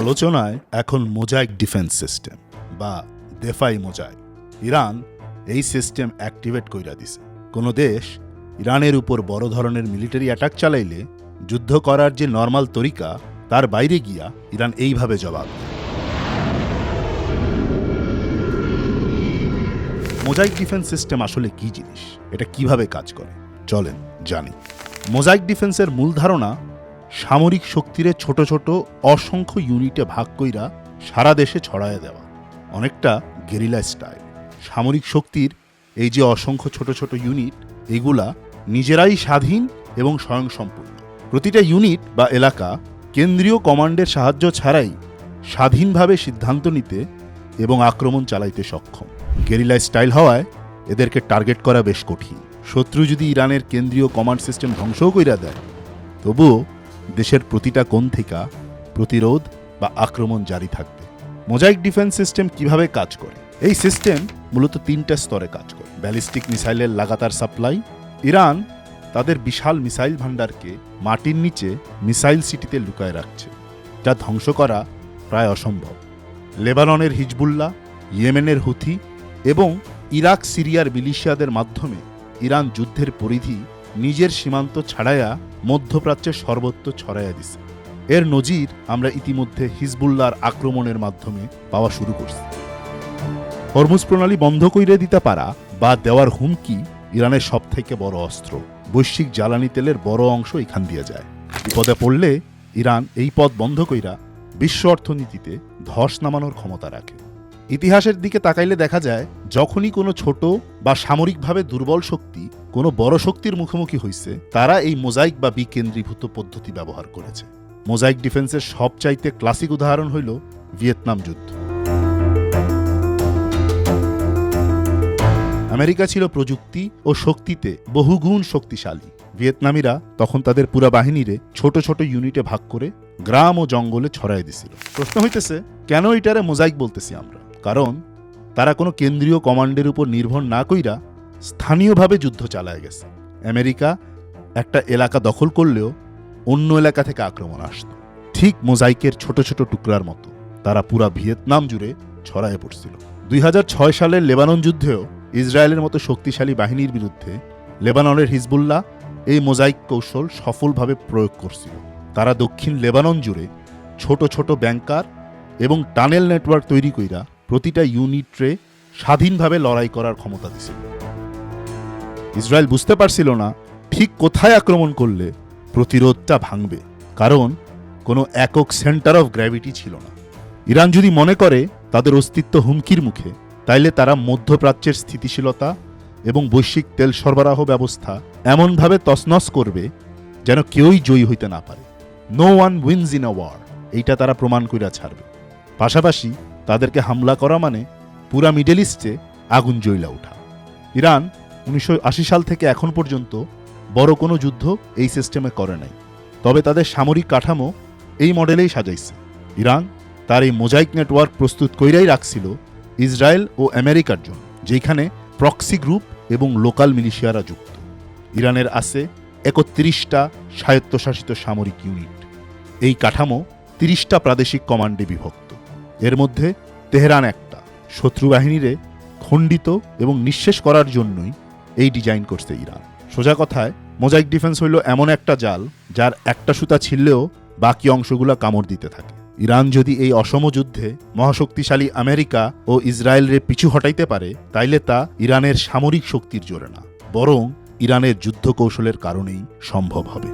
আলোচনায় এখন mosaic defence system বা দেফাই মোজাইক। ইরান এই সিস্টেম অ্যাক্টিভেট কইরা দিছে। কোনো দেশ ইরানের উপর বড় ধরনের মিলিটারি অ্যাটাক চালাইলে যুদ্ধ করার যে নর্মাল তরিকা তার বাইরে গিয়া ইরান এইভাবে জবাব দেয়। মোজাইক ডিফেন্স সিস্টেম আসলে কি জিনিস, এটা কিভাবে কাজ করে চলেন জানি। মোজাইক ডিফেন্সের মূল ধারণা সামরিক শক্তিরে ছোট ছোট অসংখ্য ইউনিটে ভাগ কইরা সারা দেশে ছড়ায় দেওয়া, অনেকটা গেরিলা স্টাইল। সামরিক শক্তির এই যে অসংখ্য ছোট ছোট ইউনিট, এগুলা নিজেরাই স্বাধীন এবং স্বয়ংসম্পূর্ণ। প্রতিটা ইউনিট বা এলাকা কেন্দ্রীয় কমান্ডের সাহায্য ছাড়াই স্বাধীনভাবে সিদ্ধান্ত নিতে এবং আক্রমণ চালাইতে সক্ষম। গেরিলা স্টাইল হওয়ায় এদেরকে টার্গেট করা বেশ কঠিন। শত্রু যদি ইরানের কেন্দ্রীয় কমান্ড সিস্টেম ধ্বংসও কইরা দেয়, তবুও দেশের প্রতিটা কোণ থেকে প্রতিরোধ বা আক্রমণ জারি থাকবে। মোজাইক ডিফেন্স সিস্টেম কিভাবে কাজ করে? এই সিস্টেম মূলত তিনটা স্তরে কাজ করে। ব্যালিস্টিক মিসাইলের লাগাতার সাপ্লাই। ইরান তাদের বিশাল মিসাইল ভান্ডারকে মাটির নিচে মিসাইল সিটিতে লুকায় রাখছে, যা ধ্বংস করা প্রায় অসম্ভব। লেবাননের হিজবুল্লাহ, ইয়েমেনের হুথি এবং ইরাক সিরিয়ার মিলিশিয়াদের মাধ্যমে ইরান যুদ্ধের পরিধি নিজের সীমান্ত ছাড়াইয়া মধ্যপ্রাচ্যের সর্বত্র ছড়াইয়া দিছে। এর নজির আমরা ইতিমধ্যে হিজবুল্লাহর আক্রমণের মাধ্যমে পাওয়া শুরু করছি। হরমুজ প্রণালী বন্ধ কইরে দিতে পারা বা দেওয়ার হুমকি ইরানের সবথেকে বড় অস্ত্র। বৈশ্বিক জ্বালানি তেলের বড় অংশ এখান দিয়ে যায়। বিপদে পড়লে ইরান এই পথ বন্ধ কইরা বিশ্ব অর্থনীতিতে ধস নামানোর ক্ষমতা রাখে। ইতিহাসের দিকে তাকাইলে দেখা যায়, যখনই কোনো ছোট বা সামরিকভাবে দুর্বল শক্তি কোনো বড় শক্তির মুখোমুখি হয়েছে, তারা এই মোজাইক বা বিকেন্দ্রীভূত পদ্ধতি ব্যবহার করেছে। মোজাইক ডিফেন্সের সবচাইতে ক্লাসিক উদাহরণ হইল ভিয়েতনাম যুদ্ধ। আমেরিকা ছিল প্রযুক্তি ও শক্তিতে বহুগুণ শক্তিশালী। ভিয়েতনামিরা তখন তাদের পুরা বাহিনীরে ছোট ছোট ইউনিটে ভাগ করে গ্রাম ও জঙ্গলে ছড়াই দিছিল। প্রশ্ন হইতেছে, কেন এটারে মোজাইক বলতেছি আমরা? কারণ তারা কোনো কেন্দ্রীয় কমান্ডের উপর নির্ভর না কইরা স্থানীয়ভাবে যুদ্ধ চালায় গেছে। আমেরিকা একটা এলাকা দখল করলেও অন্য এলাকা থেকে আক্রমণ আসত, ঠিক মোজাইকের ছোট ছোট টুকরার মতো। তারা পুরা ভিয়েতনাম জুড়ে ছড়ায় পড়ছিল। 2006 সালের লেবানন যুদ্ধেও ইসরায়েলের মতো শক্তিশালী বাহিনীর বিরুদ্ধে লেবাননের হিজবুল্লাহ এই মোজাইক কৌশল সফলভাবে প্রয়োগ করছিল। তারা দক্ষিণ লেবানন জুড়ে ছোট ছোট ব্যাংকার এবং টানেল নেটওয়ার্ক তৈরি কইরা প্রতিটা ইউনিটরে স্বাধীনভাবে লড়াই করার ক্ষমতা দিছিল। ইসরায়েল বুঝতে পারছিল না ঠিক কোথায় আক্রমণ করলে প্রতিরোধটা ভাঙবে, কারণ কোনো একক সেন্টার অফ গ্র্যাভিটি ছিল না। ইরান যদি মনে করে তাদের অস্তিত্ব হুমকির মুখে, তাইলে তারা মধ্যপ্রাচ্যের স্থিতিশীলতা এবং বৈশ্বিক তেল সরবরাহ ব্যবস্থা এমনভাবে তছনছ করবে যেন কেউই জয়ী হইতে না পারে। No one wins in a war, এইটা তারা প্রমাণ কইরা ছাড়বে। পাশাপাশি তাদেরকে হামলা করা মানে পুরা মিডল ইস্টে আগুন জ্বইলা ওঠা। ইরান 1980 সাল থেকে এখন পর্যন্ত বড় কোনো যুদ্ধ এই সিস্টেমে করে নাই, তবে তাদের সামরিক কাঠামো এই মডেলেই সাজাইছে। ইরান তার এই মোজাইক নেটওয়ার্ক প্রস্তুত কইরাই রাখছিল ইসরায়েল ও আমেরিকার জন্য, যেখানে প্রক্সি গ্রুপ এবং লোকাল মিলিশিয়ারা যুক্ত। ইরানের আছে 31টা স্বায়ত্তশাসিত সামরিক ইউনিট। এই কাঠামো 30টা প্রাদেশিক কমান্ডে বিভক্ত। এর মধ্যে তেহরান একটা। শত্রু বাহিনীরে খণ্ডিত এবং নিঃশেষ করার জন্যই এই ডিজাইন করছে ইরান। সোজা কথায়, মোজাইক ডিফেন্স হইল এমন একটা জাল যার একটা সুতা ছিললেও বাকি অংশগুলো কামড় দিতে থাকে। ইরান যদি এই অসম যুদ্ধে মহাশক্তিশালী আমেরিকা ও ইসরায়েলরে পিছু হটাইতে পারে, তাইলে তা ইরানের সামরিক শক্তির জোরে না, বরং ইরানের যুদ্ধ কৌশলের কারণেই সম্ভব হবে।